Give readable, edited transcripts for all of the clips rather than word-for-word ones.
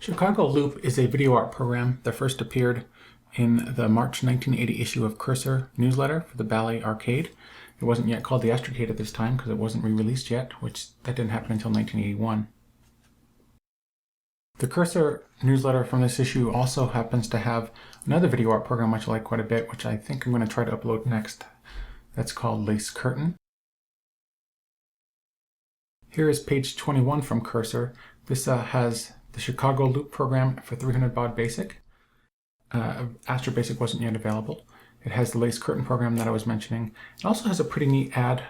Chicago Loop is a video art program that first appeared in the March 1980 issue of Cursor newsletter for the Bally Arcade. It wasn't yet called the Astrocade at this time because it wasn't re-released yet, that didn't happen until 1981. The Cursor newsletter from this issue also happens to have another video art program which I like quite a bit, which I think I'm going to try to upload next. That's called Lace Curtain. Here is page 21 from Cursor. This has the Chicago Loop program for 300 baud basic. AstroBASIC wasn't yet available. It has the Lace Curtain program that I was mentioning. It also has a pretty neat ad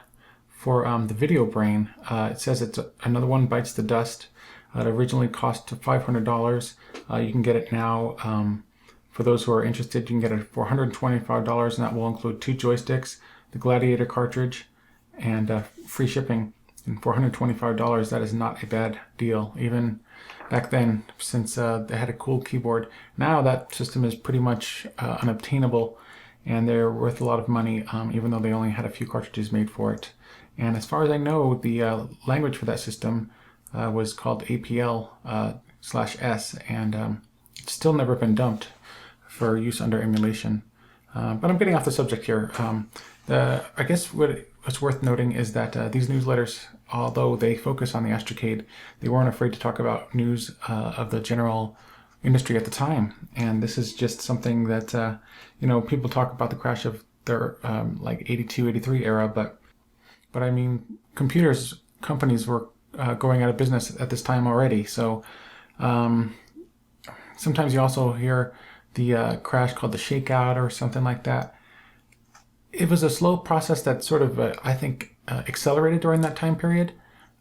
for the Video Brain. It says it's another one bites the dust. It originally cost $500. You can get it now. For those who are interested, you can get it for $125, and that will include 2 joysticks, the Gladiator cartridge, and free shipping. And for $125, that is not a bad deal, even back then, since they had a cool keyboard. Now that system is pretty much unobtainable, and they're worth a lot of money, even though they only had a few cartridges made for it. And as far as I know, the language for that system was called APL/S, and it's still never been dumped for use under emulation. But I'm getting off the subject here. I guess what's worth noting is that these newsletters, although they focus on the Astrocade, they weren't afraid to talk about news of the general industry at the time. And this is just something that, people talk about the crash of their like 82, 83 era, but I mean, companies were going out of business at this time already. So sometimes you also hear the crash called the shakeout or something like that. It was a slow process that sort of, I think, accelerated during that time period.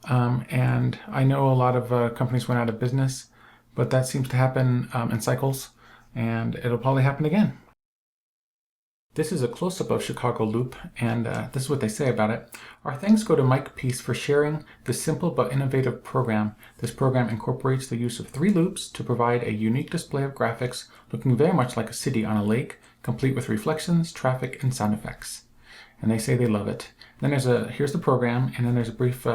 And I know a lot of companies went out of business, but that seems to happen in cycles, and it'll probably happen again. This is a close-up of Chicago Loop, and this is what they say about it. Our thanks go to Mike Peace for sharing this simple but innovative program. This program incorporates the use of 3 loops to provide a unique display of graphics looking very much like a city on a lake, complete with reflections, traffic, and sound effects. And they say they love it. Then here's the program, and then there's a brief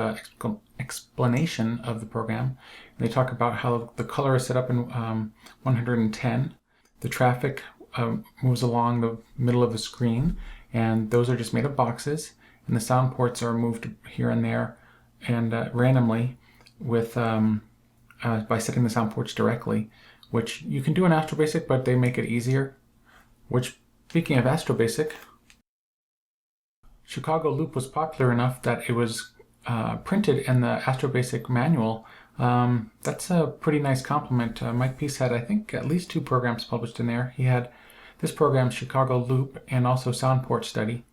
explanation of the program. And they talk about how the color is set up in 110. The traffic moves along the middle of the screen, and those are just made of boxes, and the sound ports are moved here and there and randomly with by setting the sound ports directly, which you can do in AstroBASIC, but they make it easier. Which, speaking of AstroBASIC, Chicago Loop was popular enough that it was printed in the AstroBASIC manual. That's a pretty nice compliment. Mike Peace had, I think, at least 2 programs published in there. He had this program, Chicago Loop, and also Sound Port Study.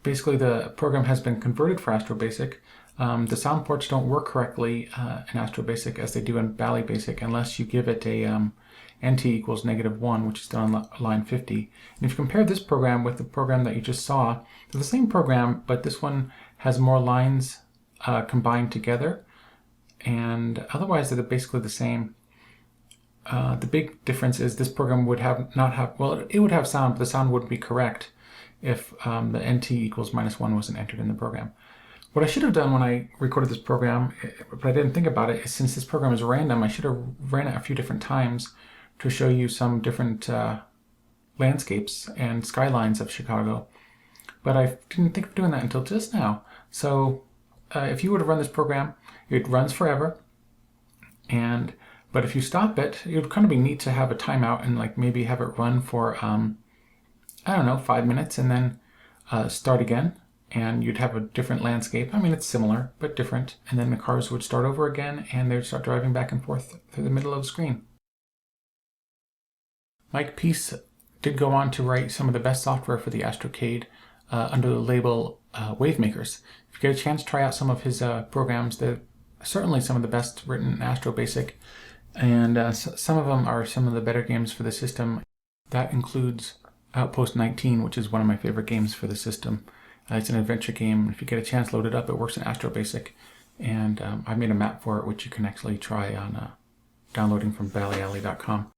Basically, the program has been converted for AstroBASIC. The sound ports don't work correctly in AstroBASIC as they do in Bally BASIC unless you give it a NT equals -1, which is done on line 50. And if you compare this program with the program that you just saw, they're the same program, but this one has more lines combined together, and otherwise they're basically the same. The big difference is this program would it would have sound, but the sound wouldn't be correct if the NT equals -1 wasn't entered in the program. What I should have done when I recorded this program, but I didn't think about it, is since this program is random, I should have ran it a few different times to show you some different landscapes and skylines of Chicago. But I didn't think of doing that until just now. So if you were to run this program, it runs forever. But if you stop it, it would kind of be neat to have a timeout and like maybe have it run for, 5 minutes and then start again. And you'd have a different landscape. I mean, it's similar, but different. And then the cars would start over again, and they'd start driving back and forth through the middle of the screen. Mike Peace did go on to write some of the best software for the Astrocade under the label Wavemakers. If you get a chance, try out some of his programs. They're certainly some of the best written in AstroBASIC, and some of them are some of the better games for the system. That includes Outpost 19, which is one of my favorite games for the system. It's an adventure game. If you get a chance, load it up. It works in AstroBASIC, and I made a map for it, which you can actually try on downloading from ballyalley.com.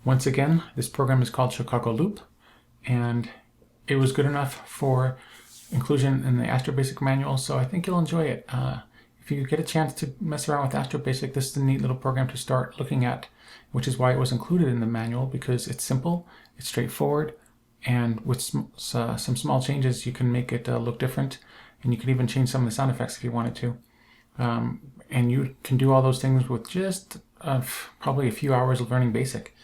Once again, this program is called Chicago Loop, and it was good enough for inclusion in the AstroBASIC manual, so I think you'll enjoy it. if you get a chance to mess around with AstroBASIC, this is a neat little program to start looking at, which is why it was included in the manual, because it's simple, it's straightforward, and with some small changes you can make it look different, and you can even change some of the sound effects if you wanted to. And you can do all those things with just probably a few hours of learning BASIC.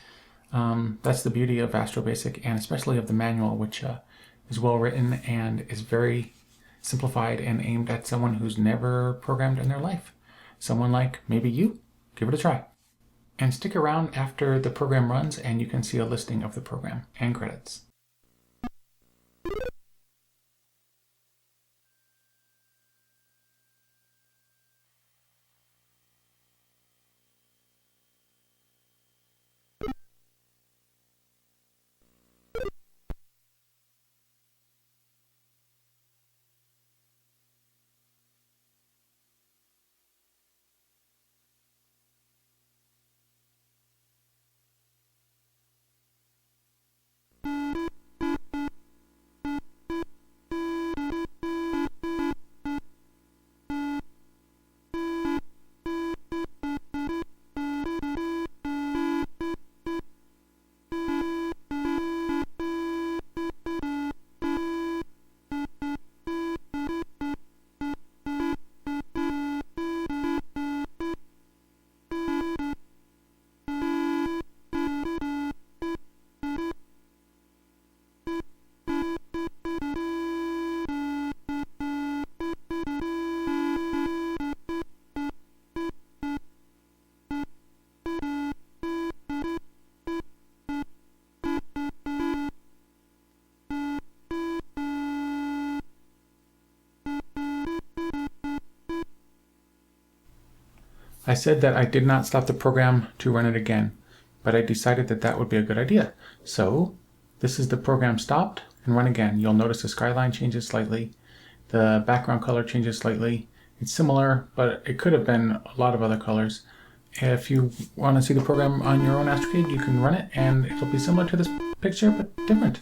That's the beauty of AstroBASIC, and especially of the manual, which is well written and is very simplified and aimed at someone who's never programmed in their life. Someone like maybe you. Give it a try. And stick around after the program runs and you can see a listing of the program and credits. I said that I did not stop the program to run it again, but I decided that that would be a good idea. So this is the program stopped and run again. You'll notice the skyline changes slightly. The background color changes slightly. It's similar, but it could have been a lot of other colors. If you want to see the program on your own Astrocade, you can run it and it'll be similar to this picture, but different.